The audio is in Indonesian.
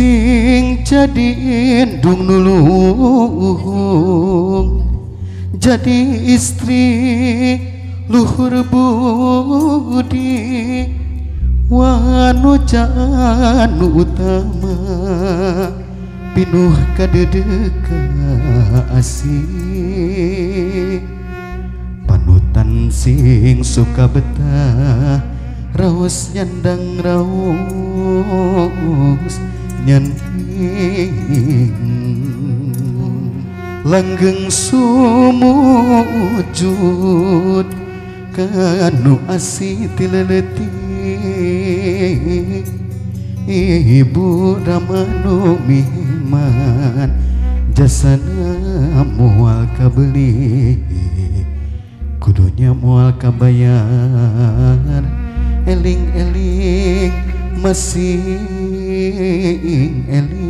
sing jadi indung nulung jadi istri luhur budi wanu janu utama pinuh kadedeka asih panutan sing suka betah raos nyandang raos nyanding langgeng sumujud kanu asih tileleti ibu ramanu miman jasana mual kabeli kudunya mual kabayar eling-eling masih eling